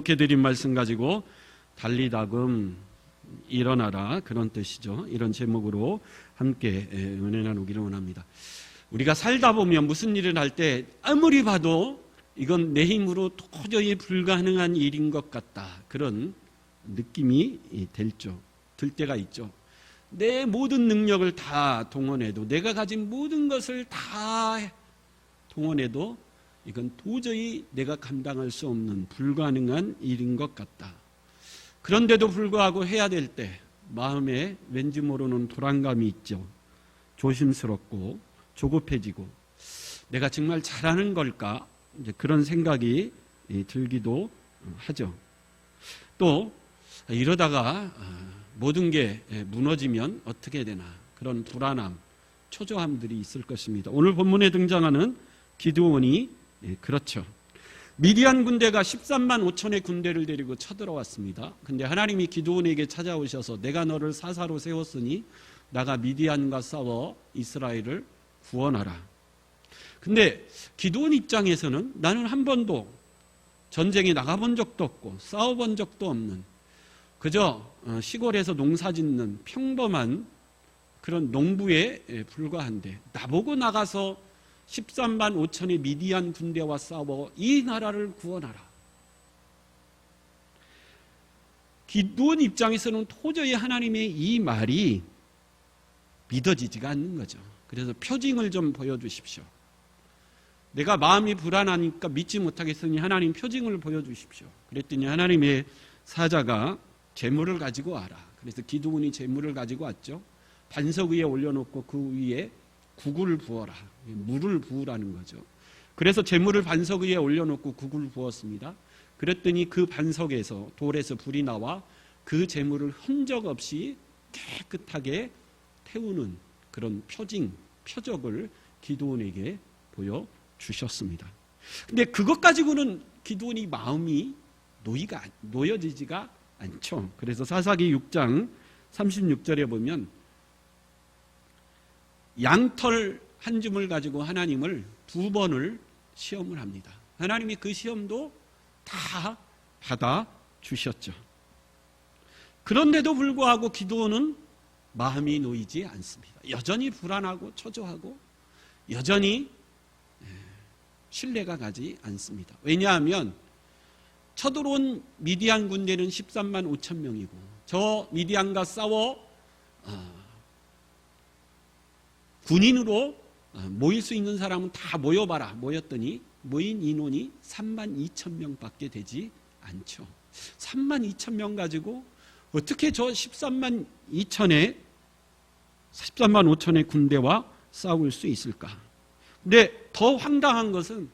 좋게 드린 말씀 가지고 달리다금 일어나라, 그런 뜻이죠. 이런 제목으로 함께 은혜 나누기를 원합니다. 우리가 살다 보면 무슨 일을 할 때 아무리 봐도 이건 내 힘으로 도저히 불가능한 일인 것 같다, 그런 느낌이 들 때가 있죠. 내 모든 능력을 다 동원해도, 내가 가진 모든 것을 다 동원해도 이건 도저히 내가 감당할 수 없는 불가능한 일인 것 같다. 그런데도 불구하고 해야 될 때 마음에 왠지 모르는 불안감이 있죠. 조심스럽고 조급해지고 내가 정말 잘하는 걸까? 이제 그런 생각이 들기도 하죠. 또 이러다가 모든 게 무너지면 어떻게 되나, 그런 불안함, 초조함들이 있을 것입니다. 오늘 본문에 등장하는 기드온이 그렇죠. 미디안 군대가 13만 5천의 군대를 데리고 쳐들어왔습니다. 근데 하나님이 기드온에게 찾아오셔서 내가 너를 사사로 세웠으니 나가 미디안과 싸워 이스라엘을 구원하라. 근데 기드온 입장에서는 나는 한 번도 전쟁에 나가본 적도 없고 싸워본 적도 없는, 그저 시골에서 농사짓는 평범한 그런 농부에 불과한데 나보고 나가서 13만 5천의 미디안 군대와 싸워 이 나라를 구원하라. 기드온 입장에서는 도저히 하나님의 이 말이 믿어지지가 않는 거죠. 그래서 표징을 좀 보여주십시오. 내가 마음이 불안하니까 믿지 못하겠으니 하나님 표징을 보여주십시오. 그랬더니 하나님의 사자가 재물을 가지고 와라. 그래서 기드온이 재물을 가지고 왔죠. 반석 위에 올려놓고 그 위에 국을 부어라. 물을 부으라는 거죠. 그래서 재물을 반석 위에 올려놓고 국을 부었습니다. 그랬더니 그 반석에서, 돌에서 불이 나와 그 재물을 흔적 없이 깨끗하게 태우는 그런 표적을 기드온에게 보여주셨습니다. 근데 그것 가지고는 기드온이 마음이 놓여지지가 않죠. 그래서 사사기 6장 36절에 보면 양털 한 줌을 가지고 하나님을 2번을 시험을 합니다. 하나님이 그 시험도 다 받아주셨죠. 그런데도 불구하고 기드온은 마음이 놓이지 않습니다. 여전히 불안하고 초조하고 여전히 신뢰가 가지 않습니다. 왜냐하면 쳐들어온 미디안 군대는 13만 5천 명이고 저 미디안과 싸워 군인으로 모일 수 있는 사람은 다 모여봐라. 모였더니 모인 인원이 3만 2천 명밖에 되지 않죠. 3만 2천 명 가지고 어떻게 저 13만 5천의 군대와 싸울 수 있을까? 근데 더 황당한 것은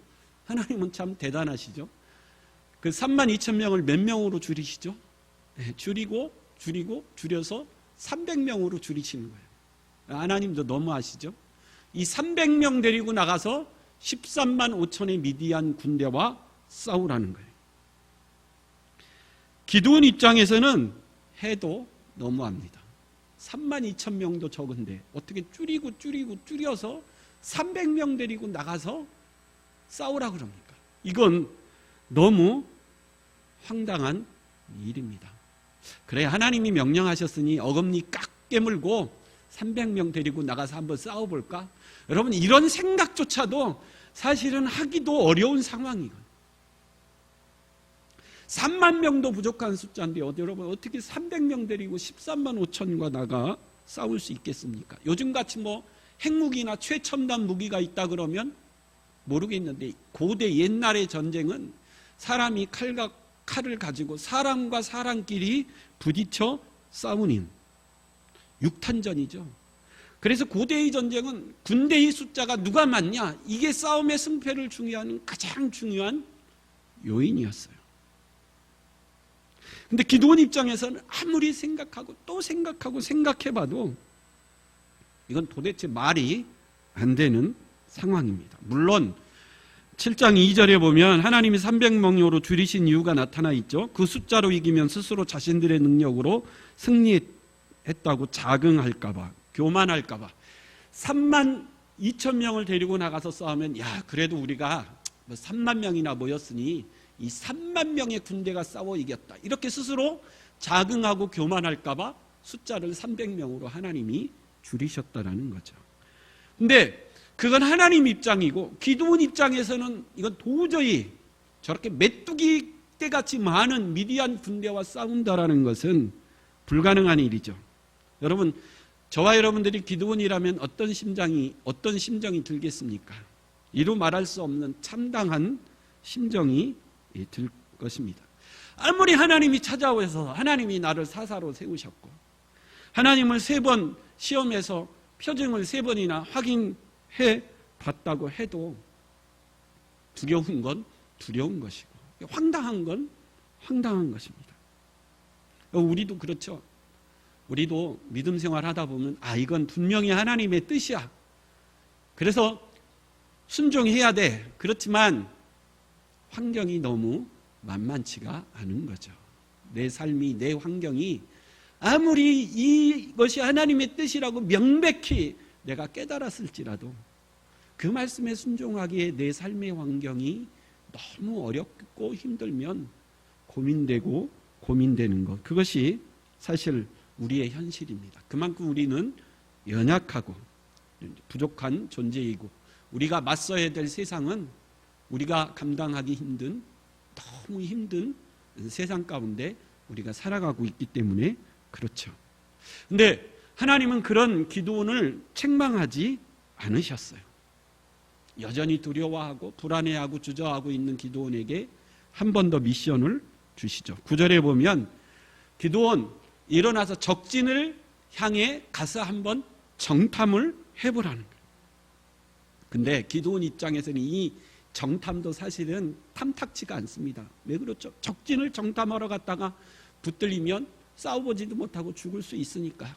하나님은 참 대단하시죠. 그 3만 2천 명을 몇 명으로 줄이시죠? 줄여서 300명으로 줄이시는 거예요. 하나님도 너무하시죠? 이 300명 데리고 나가서 13만 5천의 미디안 군대와 싸우라는 거예요. 기드온 입장에서는 해도 너무합니다. 3만 2천 명도 적은데 어떻게 줄여서 300명 데리고 나가서 싸우라 그럽니까? 이건 너무 황당한 일입니다. 그래, 하나님이 명령하셨으니 어금니 깍 깨물고 300명 데리고 나가서 한번 싸워볼까? 여러분, 이런 생각조차도 사실은 하기도 어려운 상황이거든요. 3만 명도 부족한 숫자인데 여러분 어떻게 300명 데리고 13만 5천과 나가 싸울 수 있겠습니까? 요즘같이 뭐 핵무기나 최첨단 무기가 있다 그러면 모르겠는데 고대 옛날의 전쟁은 사람이 칼을 가지고 사람과 사람끼리 부딪혀 싸우는 육탄전이죠. 그래서 고대의 전쟁은 군대의 숫자가 누가 많냐, 이게 싸움의 승패를 중요하는 가장 중요한 요인이었어요. 근데 기드온 입장에서는 아무리 생각하고 또 생각해봐도 이건 도대체 말이 안 되는 상황입니다. 물론 7장 2절에 보면 하나님이 300명으로 줄이신 이유가 나타나 있죠. 그 숫자로 이기면 스스로 자신들의 능력으로 승리했다고 자긍할까봐, 교만할까봐 3만 2천 명을 데리고 나가서 싸우면 야, 그래도 우리가 3만 명이나 모였으니 이 3만 명의 군대가 싸워 이겼다. 이렇게 스스로 자긍하고 교만할까봐 숫자를 300명으로 하나님이 줄이셨다라는 거죠. 근데 그건 하나님 입장이고 기드온 입장에서는 이건 도저히 저렇게 메뚜기 떼같이 많은 미디안 군대와 싸운다라는 것은 불가능한 일이죠. 여러분, 저와 여러분들이 기드온이라면 어떤 심정이 들겠습니까? 이루 말할 수 없는 참담한 심정이 들 것입니다. 아무리 하나님이 찾아오셔서 하나님이 나를 사사로 세우셨고 하나님을 3번 시험해서 표징을 3번이나 확인해 봤다고 해도 두려운 건 두려운 것이고 황당한 건 황당한 것입니다. 우리도 그렇죠. 우리도 믿음 생활 하다 보면 이건 분명히 하나님의 뜻이야. 그래서 순종해야 돼. 그렇지만 환경이 너무 만만치가 않은 거죠. 내 삶이, 내 환경이 아무리 이것이 하나님의 뜻이라고 명백히 내가 깨달았을지라도 그 말씀에 순종하기에 내 삶의 환경이 너무 어렵고 힘들면 고민되고 고민되는 것, 그것이 사실 우리의 현실입니다. 그만큼 우리는 연약하고 부족한 존재이고 우리가 맞서야 될 세상은 우리가 감당하기 힘든, 너무 힘든 세상 가운데 우리가 살아가고 있기 때문에 그렇죠. 근데 하나님은 그런 기드온을 책망하지 않으셨어요. 여전히 두려워하고 불안해하고 주저하고 있는 기드온에게 한 번 더 미션을 주시죠. 9절에 보면 기드온 일어나서 적진을 향해 가서 한번 정탐을 해보라는 거예요. 근데 기드온 입장에서는 이 정탐도 사실은 탐탁치가 않습니다. 왜 그렇죠? 적진을 정탐하러 갔다가 붙들리면 싸워보지도 못하고 죽을 수 있으니까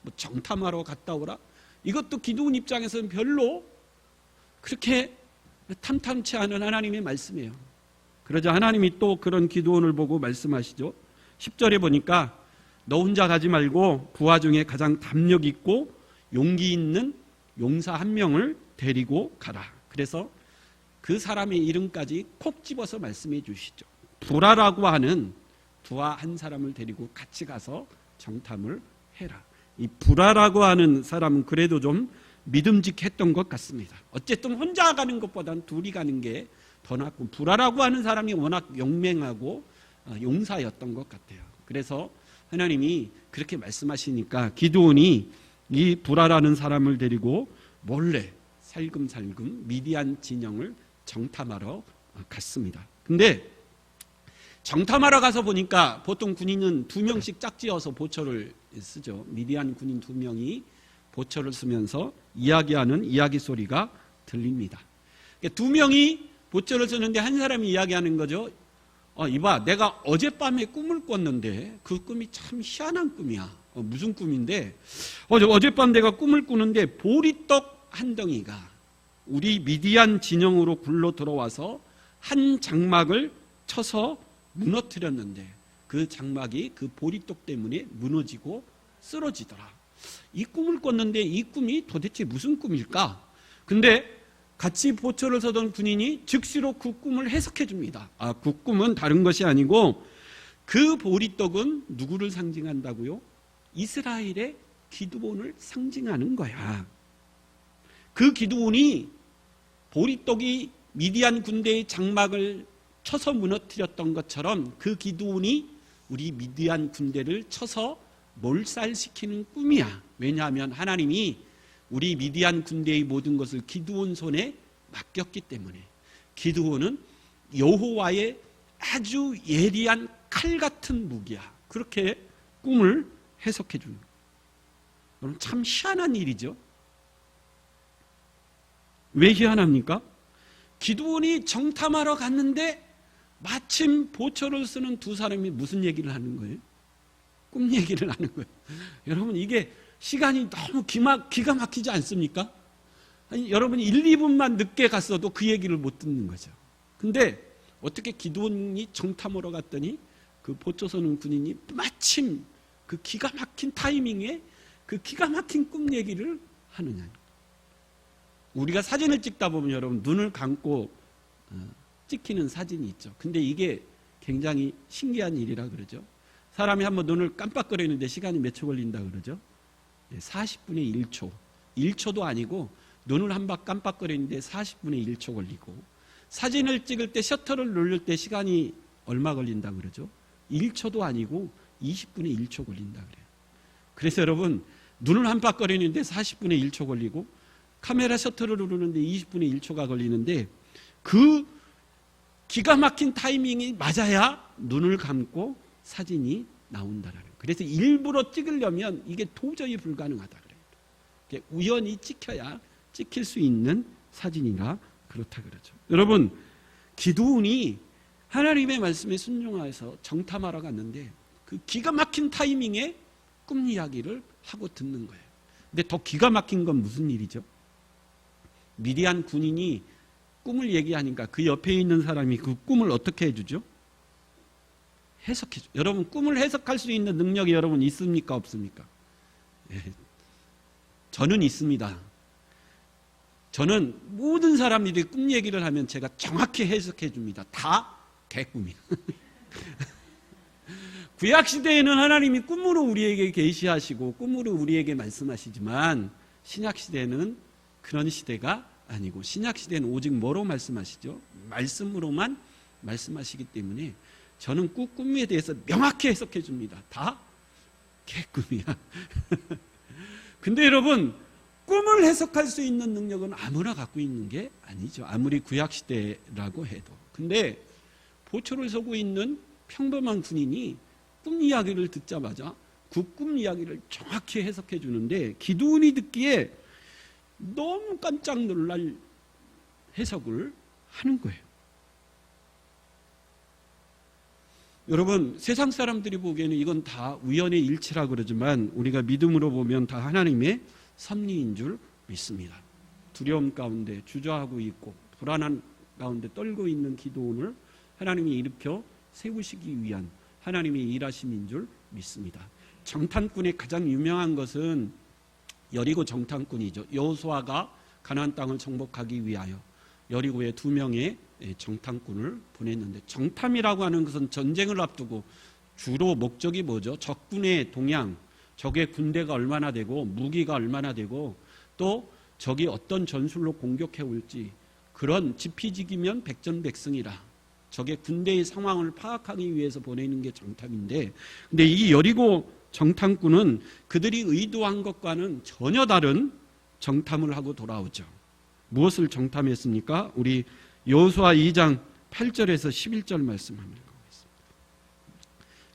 뭐 정탐하러 갔다 오라? 이것도 기드온 입장에서는 별로 그렇게 탐탐치 않은 하나님의 말씀이에요. 그러자 하나님이 또 그런 기드온을 보고 말씀하시죠. 10절에 보니까 너 혼자 가지 말고 부하 중에 가장 담력 있고 용기 있는 용사 한 명을 데리고 가라. 그래서 그 사람의 이름까지 콕 집어서 말씀해 주시죠. 부라라고 하는 부하 한 사람을 데리고 같이 가서 정탐을 해라. 이 부라라고 하는 사람은 그래도 좀 믿음직했던 것 같습니다. 어쨌든 혼자 가는 것보다는 둘이 가는 게 더 낫고 부라라고 하는 사람이 워낙 용맹하고 용사였던 것 같아요. 그래서 하나님이 그렇게 말씀하시니까 기드온이 이 부라라는 사람을 데리고 몰래 살금살금 미디안 진영을 정탐하러 갔습니다. 근데 정탐하러 가서 보니까 보통 군인은 2명씩 짝지어서 보초를 쓰죠. 미디안 군인 2명이 보초를 쓰면서 이야기하는 이야기 소리가 들립니다. 2명이 보초를 쓰는데 한 사람이 이야기하는 거죠. 이봐, 내가 어젯밤에 꿈을 꿨는데 그 꿈이 참 희한한 꿈이야. 무슨 꿈인데 어젯밤 내가 꿈을 꾸는데 보리떡 한 덩이가 우리 미디안 진영으로 굴러 들어와서 한 장막을 쳐서 무너뜨렸는데 그 장막이 그 보리떡 때문에 무너지고 쓰러지더라. 이 꿈을 꿨는데 이 꿈이 도대체 무슨 꿈일까? 근데 같이 보초를 서던 군인이 즉시로 그 꿈을 해석해 줍니다. 그 꿈은 다른 것이 아니고 그 보리떡은 누구를 상징한다고요? 이스라엘의 기드온을 상징하는 거야. 그 기드온이 보리떡이 미디안 군대의 장막을 쳐서 무너뜨렸던 것처럼 그 기드온이 우리 미디안 군대를 쳐서 몰살시키는 꿈이야. 왜냐하면 하나님이 우리 미디안 군대의 모든 것을 기드온 손에 맡겼기 때문에 기드온은 여호와의 아주 예리한 칼 같은 무기야. 그렇게 꿈을 해석해 주는 거예요. 여러분 참 희한한 일이죠. 왜 희한합니까? 기드온이 정탐하러 갔는데 마침 보초를 쓰는 2사람이 무슨 얘기를 하는 거예요? 꿈 얘기를 하는 거예요. 여러분 이게 시간이 너무 기가 막히지 않습니까? 아니, 여러분이 1, 2분만 늦게 갔어도 그 얘기를 못 듣는 거죠. 근데 어떻게 기드온이 정탐하러 갔더니 그 보초 서는 군인이 마침 그 기가 막힌 타이밍에 그 기가 막힌 꿈 얘기를 하느냐. 우리가 사진을 찍다 보면 여러분 눈을 감고 찍히는 사진이 있죠. 근데 이게 굉장히 신기한 일이라 그러죠. 사람이 한번 눈을 깜빡거리는데 시간이 몇 초 걸린다 그러죠? 40분의 1초. 1초도 아니고 눈을 한 번 깜빡거리는데 40분의 1초 걸리고, 사진을 찍을 때 셔터를 누를 때 시간이 얼마 걸린다 그러죠? 1초도 아니고 20분의 1초 걸린다 그래요. 그래서 여러분, 눈을 깜빡거리는데 40분의 1초 걸리고 카메라 셔터를 누르는데 20분의 1초가 걸리는데, 그 기가 막힌 타이밍이 맞아야 눈을 감고 사진이 나온다라는 거예요. 그래서 일부러 찍으려면 이게 도저히 불가능하다 그래요. 우연히 찍혀야 찍힐 수 있는 사진이라 그렇다 그러죠. 여러분, 기드온이 하나님의 말씀에 순종해서 정탐하러 갔는데 그 기가 막힌 타이밍에 꿈 이야기를 하고 듣는 거예요. 근데 더 기가 막힌 건 무슨 일이죠? 미디안 군인이 꿈을 얘기하니까 그 옆에 있는 사람이 그 꿈을 어떻게 해주죠? 해석해줘. 여러분, 꿈을 해석할 수 있는 능력이 여러분 있습니까? 없습니까? 네. 저는 있습니다. 저는 모든 사람들이 꿈 얘기를 하면 제가 정확히 해석해 줍니다. 다 개꿈이에요. 구약시대에는 하나님이 꿈으로 우리에게 계시하시고 꿈으로 우리에게 말씀하시지만, 신약시대는 그런 시대가 아니고, 신약시대는 오직 뭐로 말씀하시죠? 말씀으로만 말씀하시기 때문에 저는 꿈에 대해서 명확히 해석해 줍니다. 다 개꿈이야. 근데 여러분, 꿈을 해석할 수 있는 능력은 아무나 갖고 있는 게 아니죠. 아무리 구약시대라고 해도. 근데 보초를 서고 있는 평범한 군인이 꿈 이야기를 듣자마자 그 꿈 이야기를 정확히 해석해 주는데, 기드온이 듣기에 너무 깜짝 놀랄 해석을 하는 거예요. 여러분, 세상 사람들이 보기에는 이건 다 우연의 일치라 그러지만 우리가 믿음으로 보면 다 하나님의 섭리인 줄 믿습니다. 두려움 가운데 주저하고 있고 불안한 가운데 떨고 있는 기드온을 하나님이 일으켜 세우시기 위한 하나님의 일하심인 줄 믿습니다. 정탐꾼의 가장 유명한 것은 여리고 정탐꾼이죠. 여호수아가 가나안 땅을 정복하기 위하여 여리고에 2명의 정탐꾼을 보냈는데, 정탐이라고 하는 것은 전쟁을 앞두고 주로 목적이 뭐죠? 적군의 동향, 적의 군대가 얼마나 되고 무기가 얼마나 되고 또 적이 어떤 전술로 공격해 올지, 그런 지피지기면 백전백승이라 적의 군대의 상황을 파악하기 위해서 보내는 게 정탐인데, 근데 이 여리고 정탐꾼은 그들이 의도한 것과는 전혀 다른 정탐을 하고 돌아오죠. 무엇을 정탐했습니까? 우리 여호수아 2장 8절에서 11절 말씀 한번 읽어보겠습니다.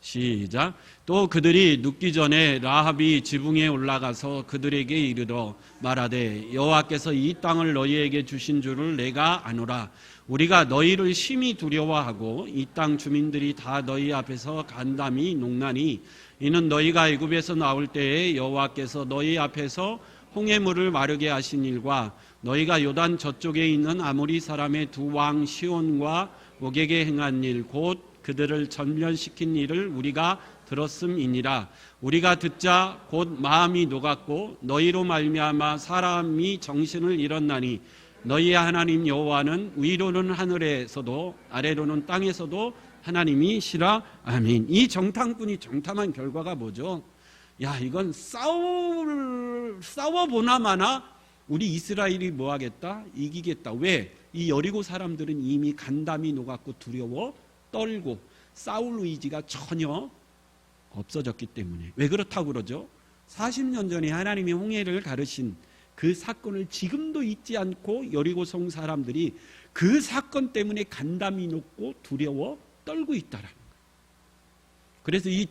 시작. 또 그들이 눕기 전에 라합이 지붕에 올라가서 그들에게 이르러 말하되, 여호와께서 이 땅을 너희에게 주신 줄을 내가 아노라. 우리가 너희를 심히 두려워하고 이 땅 주민들이 다 너희 앞에서 간담이 녹나니, 이는 너희가 애굽에서 나올 때에 여호와께서 너희 앞에서 홍해물을 마르게 하신 일과 너희가 요단 저쪽에 있는 아모리 사람의 2왕 시온과 옥에게 행한 일, 곧 그들을 전면시킨 일을 우리가 들었음이니라. 우리가 듣자 곧 마음이 녹았고 너희로 말미암아 사람이 정신을 잃었나니, 너희의 하나님 여호와는 위로는 하늘에서도 아래로는 땅에서도 하나님이시라. 아멘. 이 정탐꾼이 정탐한 결과가 뭐죠? 야, 이건 싸워보나마나 우리 이스라엘이 뭐 하겠다? 이기겠다. 왜? 이 여리고 사람들은 이미 간담이 녹았고 두려워 떨고 싸울 의지가 전혀 없어졌기 때문에. 왜 그렇다고 그러죠? 40년 전에 하나님이 홍해를 가르신 그 사건을 지금도 잊지 않고 여리고성 사람들이 그 사건 때문에 간담이 녹고 두려워 떨고 있다라는 거예요. 그래서 이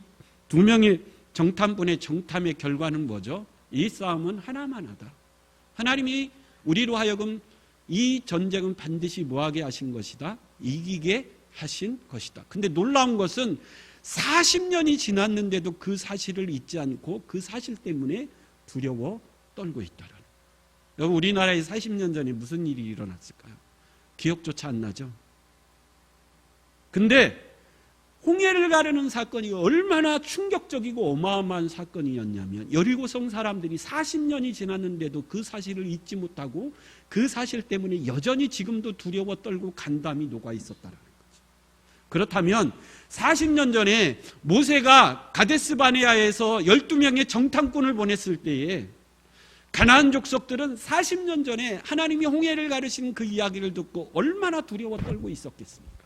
2명의 정탐꾼의 정탐의 결과는 뭐죠? 이 싸움은 하나만 하다. 하나님이 우리로 하여금 이 전쟁은 반드시 뭐하게 하신 것이다? 이기게 하신 것이다. 근데 놀라운 것은 40년이 지났는데도 그 사실을 잊지 않고 그 사실 때문에 두려워 떨고 있다라는. 여러분, 우리나라에 40년 전에 무슨 일이 일어났을까요? 기억조차 안 나죠? 근데 홍해를 가르는 사건이 얼마나 충격적이고 어마어마한 사건이었냐면 여리고성 사람들이 40년이 지났는데도 그 사실을 잊지 못하고 그 사실 때문에 여전히 지금도 두려워 떨고 간담이 녹아 있었다는 거죠. 그렇다면 40년 전에 모세가 가데스바네아에서 12명의 정탐꾼을 보냈을 때에 가나안 족속들은 40년 전에 하나님이 홍해를 가르신 그 이야기를 듣고 얼마나 두려워 떨고 있었겠습니까?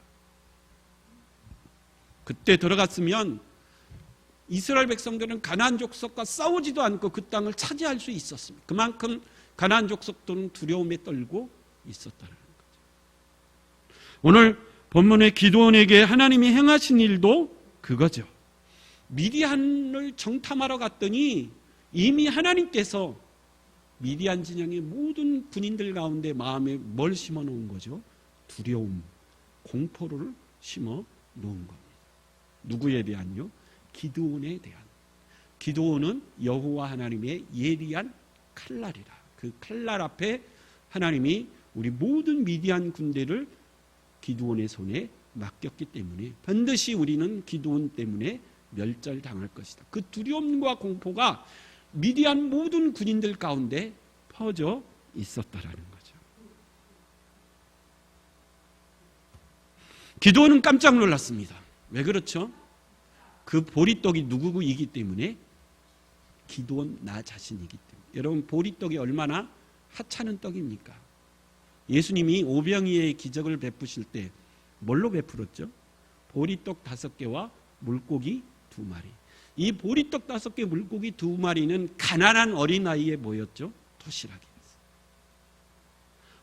그때 들어갔으면 이스라엘 백성들은 가나안 족속과 싸우지도 않고 그 땅을 차지할 수 있었습니다. 그만큼 가나안 족속들은 두려움에 떨고 있었다는 거죠. 오늘 본문의 기드온에게 하나님이 행하신 일도 그거죠. 미디안을 정탐하러 갔더니 이미 하나님께서 미디안 진영의 모든 군인들 가운데 마음에 뭘 심어 놓은 거죠? 두려움, 공포를 심어 놓은 겁니다. 누구에 대한요? 기드온에 대한. 기드온은 여호와 하나님의 예리한 칼날이라. 그 칼날 앞에 하나님이 우리 모든 미디안 군대를 기드온의 손에 맡겼기 때문에 반드시 우리는 기드온 때문에 멸절당할 것이다. 그 두려움과 공포가 미디안 모든 군인들 가운데 퍼져 있었다라는 거죠. 기드온은 깜짝 놀랐습니다. 왜 그렇죠? 그 보리떡이 누구이기 때문에? 기드온 나 자신이기 때문에. 여러분, 보리떡이 얼마나 하찮은 떡입니까? 예수님이 오병이의 기적을 베푸실 때 뭘로 베풀었죠? 보리떡 5개와 물고기 2마리. 이 보리떡 5개, 물고기 2마리는 가난한 어린아이에 뭐였죠? 도시락이었어요.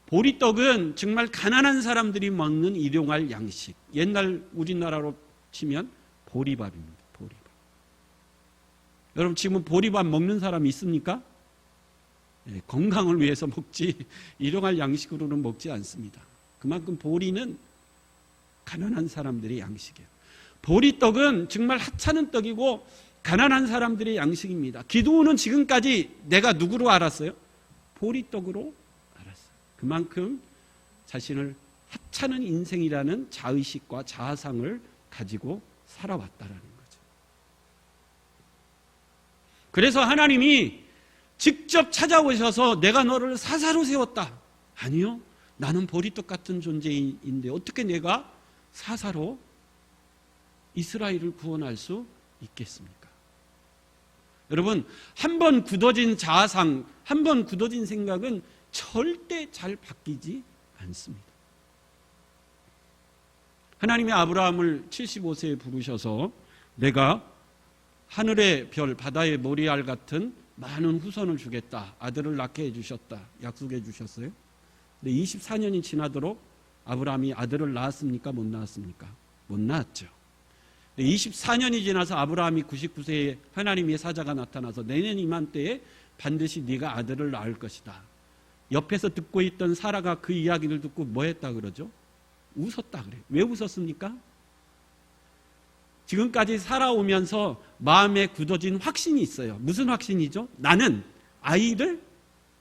보리떡은 정말 가난한 사람들이 먹는 일용할 양식. 옛날 우리나라로 치면 보리밥입니다. 보리밥. 여러분, 지금 보리밥 먹는 사람이 있습니까? 네, 건강을 위해서 먹지 일용할 양식으로는 먹지 않습니다. 그만큼 보리는 가난한 사람들의 양식이에요. 보리떡은 정말 하찮은 떡이고 가난한 사람들의 양식입니다. 기드온은 지금까지 내가 누구로 알았어요? 보리떡으로 알았어요. 그만큼 자신을 하찮은 인생이라는 자의식과 자아상을 가지고 살아왔다라는 거죠. 그래서 하나님이 직접 찾아오셔서 내가 너를 사사로 세웠다. 아니요. 나는 보리떡 같은 존재인데 어떻게 내가 사사로 이스라엘을 구원할 수 있겠습니까? 여러분, 한 번 굳어진 자아상, 한 번 굳어진 생각은 절대 잘 바뀌지 않습니다. 하나님이 아브라함을 75세에 부르셔서 내가 하늘의 별, 바다의 모리알 같은 많은 후손을 주겠다. 아들을 낳게 해주셨다. 약속해 주셨어요. 근데 24년이 지나도록 아브라함이 아들을 낳았습니까? 못 낳았습니까? 못 낳았죠. 24년이 지나서 아브라함이 99세에 하나님의 사자가 나타나서 내년 이맘때에 반드시 네가 아들을 낳을 것이다. 옆에서 듣고 있던 사라가 그 이야기를 듣고 뭐 했다 그러죠? 웃었다 그래요. 왜 웃었습니까? 지금까지 살아오면서 마음에 굳어진 확신이 있어요. 무슨 확신이죠? 나는 아이를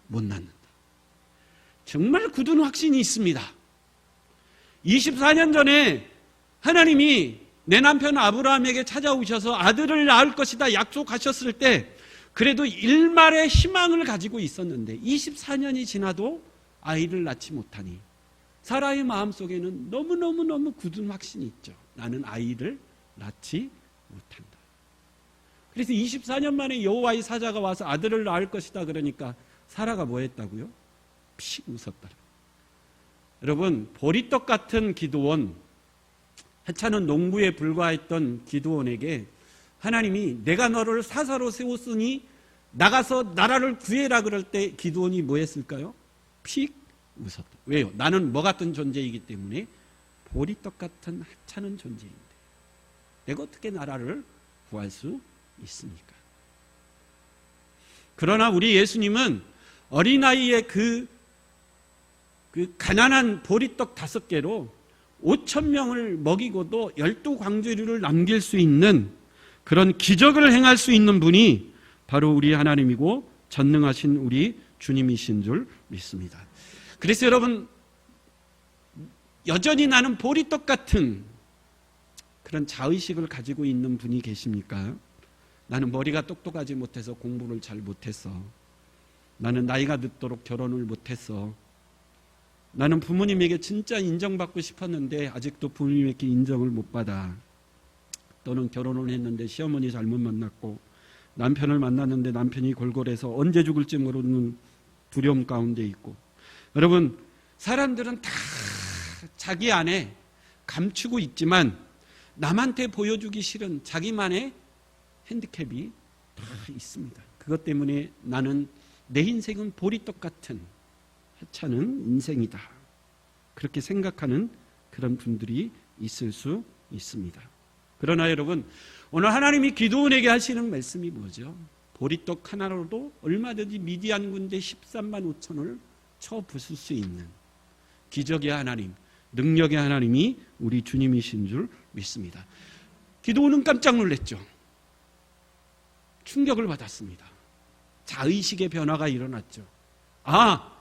못 낳는다. 정말 굳은 확신이 있습니다. 24년 전에 하나님이 내 남편 아브라함에게 찾아오셔서 아들을 낳을 것이다 약속하셨을 때 그래도 일말의 희망을 가지고 있었는데 24년이 지나도 아이를 낳지 못하니 사라의 마음속에는 너무너무 굳은 확신이 있죠. 나는 아이를 낳지 못한다. 그래서 24년 만에 여호와의 사자가 와서 아들을 낳을 것이다 그러니까 사라가 뭐 했다고요? 픽 웃었다. 여러분, 보리떡 같은 기드온, 하찮은 농부에 불과했던 기드온에게 하나님이 내가 너를 사사로 세웠으니 나가서 나라를 구해라 그럴 때 기드온이 뭐 했을까요? 픽 웃었다. 왜요? 나는 뭐 같은 존재이기 때문에 보리떡 같은 하찮은 존재인데 내가 어떻게 나라를 구할 수 있습니까? 그러나 우리 예수님은 어린아이의 그 가난한 보리떡 5개로 5,000명을 먹이고도 12광주리를 남길 수 있는 그런 기적을 행할 수 있는 분이 바로 우리 하나님이고 전능하신 우리 주님이신 줄 믿습니다. 그래서 여러분, 여전히 나는 보리떡 같은 그런 자의식을 가지고 있는 분이 계십니까? 나는 머리가 똑똑하지 못해서 공부를 잘 못했어. 나는 나이가 늦도록 결혼을 못했어. 나는 부모님에게 진짜 인정받고 싶었는데 아직도 부모님에게 인정을 못 받아. 또는 결혼을 했는데 시어머니 잘못 만났고 남편을 만났는데 남편이 골골해서 언제 죽을지 모르는 두려움 가운데 있고. 여러분, 사람들은 다 자기 안에 감추고 있지만 남한테 보여주기 싫은 자기만의 핸디캡이 다 있습니다. 그것 때문에 나는 내 인생은 보리떡 같은 하찮은 인생이다. 그렇게 생각하는 그런 분들이 있을 수 있습니다. 그러나 여러분, 오늘 하나님이 기드온에게 하시는 말씀이 뭐죠? 보리떡 하나로도 얼마든지 미디안 군대 13만 5천을 쳐 부술 수 있는 기적의 하나님, 능력의 하나님이 우리 주님이신 줄 믿습니다. 기드온은 깜짝 놀랐죠. 충격을 받았습니다. 자의식의 변화가 일어났죠. 아,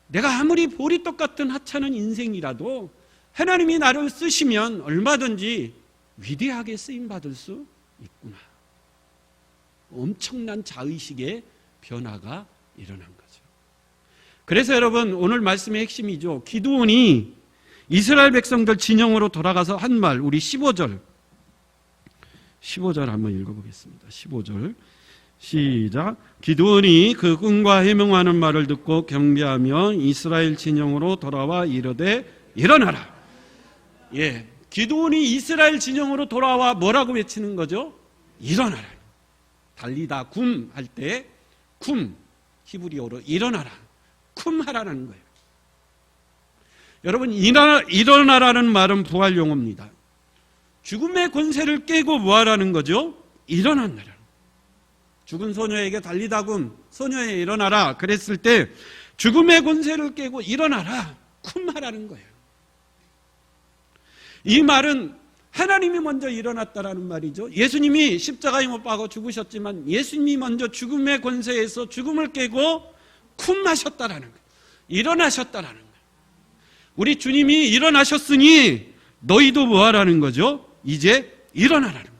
내가 아무리 보리떡 같은 하찮은 인생이라도 하나님이 나를 쓰시면 얼마든지 위대하게 쓰임받을 수 있구나. 엄청난 자의식의 변화가 일어난 거죠. 그래서 여러분, 오늘 말씀의 핵심이죠. 기드온이 이스라엘 백성들 진영으로 돌아가서 한 말, 우리 15절 한번 읽어보겠습니다. 15절 시작. 기드온이 그 꿈과 해명하는 말을 듣고 경배하며 이스라엘 진영으로 돌아와 이르되 일어나라. 예, 기드온이 이스라엘 진영으로 돌아와 뭐라고 외치는 거죠? 일어나라. 달리다 굼 할 때 굼, 히브리어로 일어나라, 쿰하라는 거예요. 여러분, 일어나라는 말은 부활 용어입니다. 죽음의 권세를 깨고 뭐하라는 거죠? 일어난다라. 죽은 소녀에게 달리다 굼, 소녀에 일어나라 그랬을 때 죽음의 권세를 깨고 일어나라, 쿰하라는 거예요. 이 말은 하나님이 먼저 일어났다라는 말이죠. 예수님이 십자가에 못 박아 죽으셨지만 예수님이 먼저 죽음의 권세에서 죽음을 깨고 쿰하셨다라는 거예요. 일어나셨다라는 거예요. 우리 주님이 일어나셨으니 너희도 뭐하라는 거죠? 이제 일어나라는 거예요.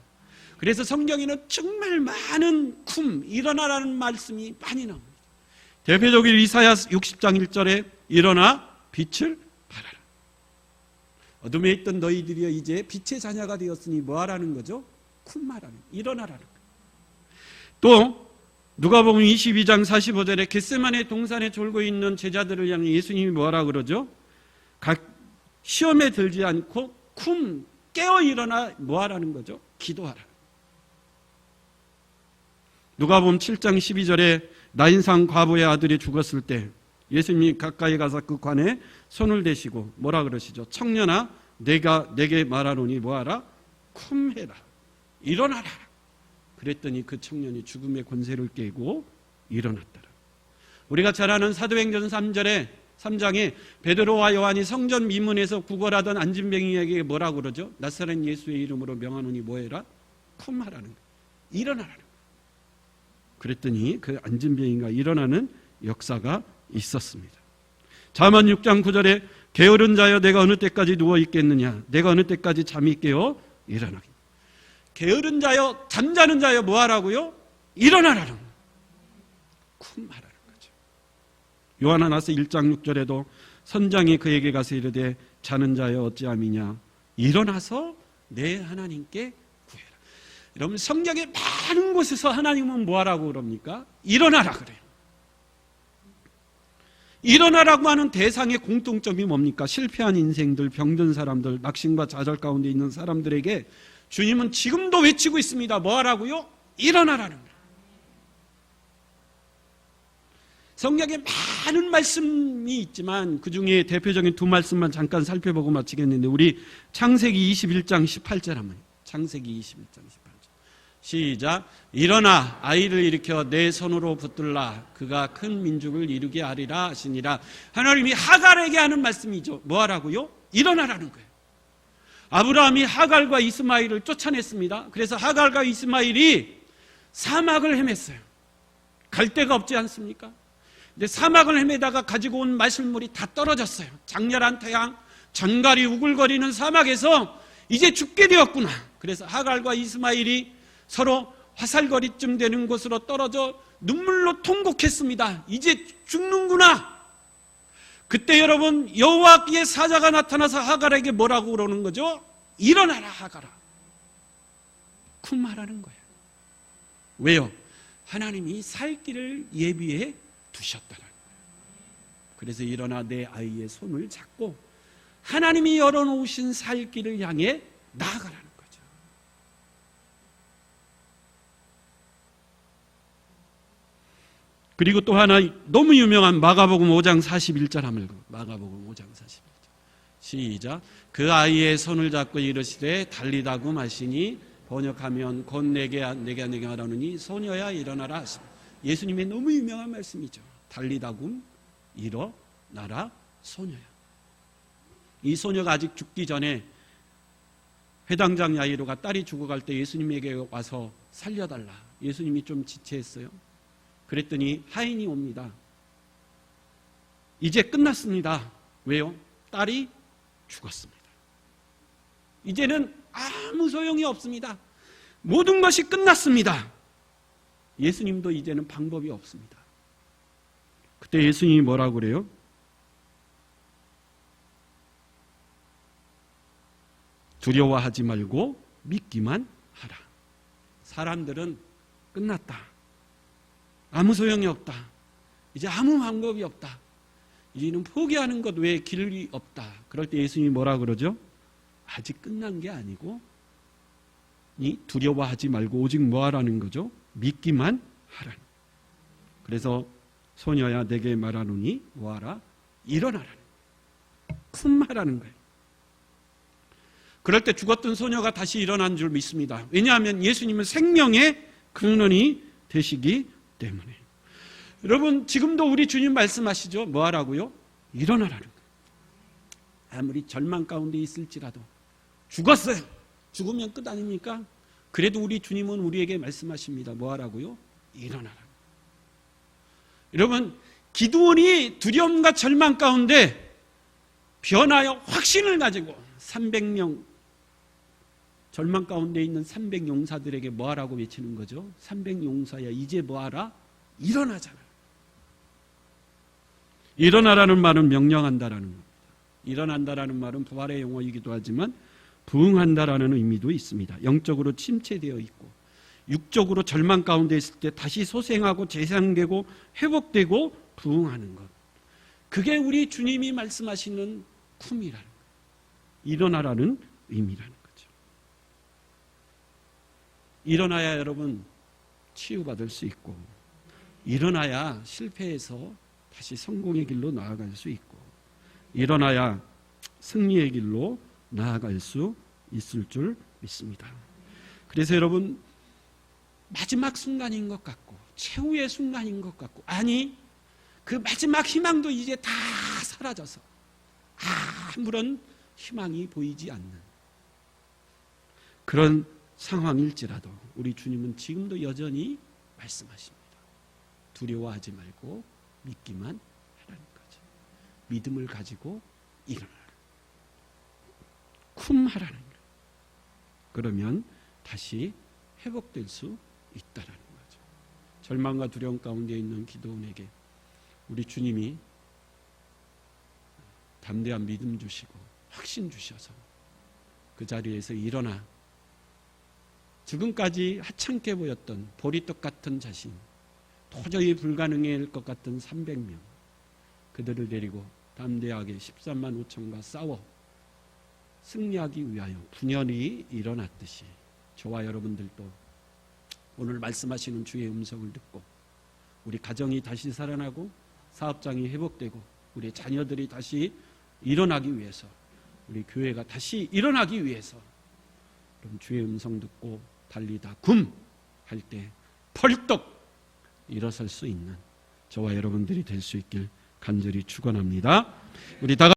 그래서 성경에는 정말 많은 쿰, 일어나라는 말씀이 많이 나옵니다. 대표적인 이사야 60장 1절에 일어나 빛을 발하라. 어둠에 있던 너희들이여 이제 빛의 자녀가 되었으니 뭐하라는 거죠? 쿰하라는, 일어나라는 거예요. 또 누가복음 22장 45절에 겟세마네 동산에 졸고 있는 제자들을 향해 예수님이 뭐하라 그러죠? 시험에 들지 않고 쿰, 깨어 일어나 뭐하라는 거죠? 기도하라. 누가복음 7장 12절에 나인상 과부의 아들이 죽었을 때 예수님이 가까이 가서 그 관에 손을 대시고 뭐라 그러시죠? 청년아, 내가 내게 말하노니 뭐하라? 쿰해라, 일어나라. 그랬더니 그 청년이 죽음의 권세를 깨고 일어났더라. 우리가 잘 아는 사도행전 3장에 베드로와 요한이 성전 미문에서 구걸하던 안진뱅이에게 뭐라고 그러죠? 나사렛 예수의 이름으로 명하노니 뭐해라? 쿰하라는 거예요. 일어나라는 거예요. 그랬더니 그 안진뱅이가 일어나는 역사가 있었습니다. 잠언 6장 9절에 게으른 자여 내가 어느 때까지 누워 있겠느냐? 내가 어느 때까지 잠이 깨어 일어나겠느냐? 게으른 자여, 잠자는 자여 뭐하라고요? 일어나라는 거예요. 쿰하라는 거죠. 요한하나서 1장 6절에도 선장이 그에게 가서 이르되 자는 자여 어찌함이냐? 일어나서 내 하나님께 구해라. 여러분, 성경의 많은 곳에서 하나님은 뭐하라고 그럽니까? 일어나라 그래요. 일어나라고 하는 대상의 공통점이 뭡니까? 실패한 인생들, 병든 사람들, 낙심과 좌절 가운데 있는 사람들에게 주님은 지금도 외치고 있습니다. 뭐하라고요? 일어나라는 거예요. 성경에 많은 말씀이 있지만 그 중에 대표적인 두 말씀만 잠깐 살펴보고 마치겠는데, 우리 창세기 21장 18절 한번, 창세기 21장 18절 시작. 일어나 아이를 일으켜 내 손으로 붙들라, 그가 큰 민족을 이루게 하리라 하시니라. 하나님이 하갈에게 하는 말씀이죠. 뭐하라고요? 일어나라는 거예요. 아브라함이 하갈과 이스마엘을 쫓아냈습니다. 그래서 하갈과 이스마엘이 사막을 헤맸어요. 갈 데가 없지 않습니까? 근데 사막을 헤매다가 가지고 온 마실물이 다 떨어졌어요. 장렬한 태양, 전갈이 우글거리는 사막에서 이제 죽게 되었구나. 그래서 하갈과 이스마엘이 서로 화살거리쯤 되는 곳으로 떨어져 눈물로 통곡했습니다. 이제 죽는구나. 그때 여러분 여호와의 사자가 나타나서 하갈에게 뭐라고 그러는 거죠? 일어나라 하갈아. 쿰하라는 거예요. 왜요? 하나님이 살 길을 예비해 두셨다는 거예요. 그래서 일어나 내 아이의 손을 잡고 하나님이 열어놓으신 살 길을 향해 나아가라는 거죠. 그리고 또 하나 너무 유명한 마가복음 5장 41절 한번 마가복음 5장 41절 시작. 그 아이의 손을 잡고 이르시되 달리다고 하시니 번역하면 곧 내게 하라느니 소녀야 일어나라 하십니다. 예수님의 너무 유명한 말씀이죠. 달리다굼 일어나라 소녀야. 이 소녀가 아직 죽기 전에 회당장 야이로가 딸이 죽어갈 때 예수님에게 와서 살려달라. 예수님이 좀 지체했어요. 그랬더니 하인이 옵니다. 이제 끝났습니다. 왜요? 딸이 죽었습니다. 이제는 아무 소용이 없습니다. 모든 것이 끝났습니다. 예수님도 이제는 방법이 없습니다. 그때 예수님이 뭐라고 그래요? 두려워하지 말고 믿기만 하라. 사람들은 끝났다. 아무 소용이 없다. 이제 아무 방법이 없다. 이제는 포기하는 것 외에 길이 없다. 그럴 때 예수님이 뭐라 그러죠? 아직 끝난 게 아니고 두려워하지 말고 오직 뭐하라는 거죠? 믿기만 하라는. 그래서 소녀야 내게 말하노니 뭐하라? 일어나라는 거예요. 쿰하라는 거예요. 그럴 때 죽었던 소녀가 다시 일어난 줄 믿습니다. 왜냐하면 예수님은 생명의 근원이 되시기 때문에. 여러분 지금도 우리 주님 말씀하시죠. 뭐하라고요? 일어나라는 거예요. 아무리 절망 가운데 있을지라도 죽었어요. 죽으면 끝 아닙니까? 그래도 우리 주님은 우리에게 말씀하십니다. 뭐하라고요? 일어나라. 여러분 기드온이 두려움과 절망 가운데 변하여 확신을 가지고 300명 절망 가운데 있는 300용사들에게 뭐하라고 외치는 거죠? 300용사야 이제 뭐하라? 일어나잖아요. 일어나라는 말은 명령한다라는 겁니다. 일어난다라는 말은 부활의 용어이기도 하지만 부응한다라는 의미도 있습니다. 영적으로 침체되어 있고 육적으로 절망 가운데 있을 때 다시 소생하고 재생되고 회복되고 부응하는 것. 그게 우리 주님이 말씀하시는 쿰이라는 거예요. 일어나라는 의미라는 거죠. 일어나야 여러분 치유받을 수 있고 일어나야 실패해서 다시 성공의 길로 나아갈 수 있고 일어나야 승리의 길로 나아갈 수 있을 줄 믿습니다. 그래서 여러분 마지막 순간인 것 같고 최후의 순간인 것 같고 아니 그 마지막 희망도 이제 다 사라져서 아무런 희망이 보이지 않는 그런 상황일지라도 우리 주님은 지금도 여전히 말씀하십니다. 두려워하지 말고 믿기만 하라는 거죠. 믿음을 가지고 일어나라. 쿰하라는 거예요. 그러면 다시 회복될 수 있다라는 거죠. 절망과 두려움 가운데 있는 기도원에게 우리 주님이 담대한 믿음 주시고 확신 주셔서 그 자리에서 일어나 지금까지 하찮게 보였던 보리떡 같은 자신, 도저히 불가능할 것 같은 300명 그들을 데리고 담대하게 13만 5천과 싸워 승리하기 위하여 분열이 일어났듯이 저와 여러분들도 오늘 말씀하시는 주의 음성을 듣고 우리 가정이 다시 살아나고 사업장이 회복되고 우리 자녀들이 다시 일어나기 위해서 우리 교회가 다시 일어나기 위해서 그럼 주의 음성 듣고 달리다 굼 할 때 펄떡 일어설 수 있는 저와 여러분들이 될 수 있길 간절히 축원합니다. 우리 다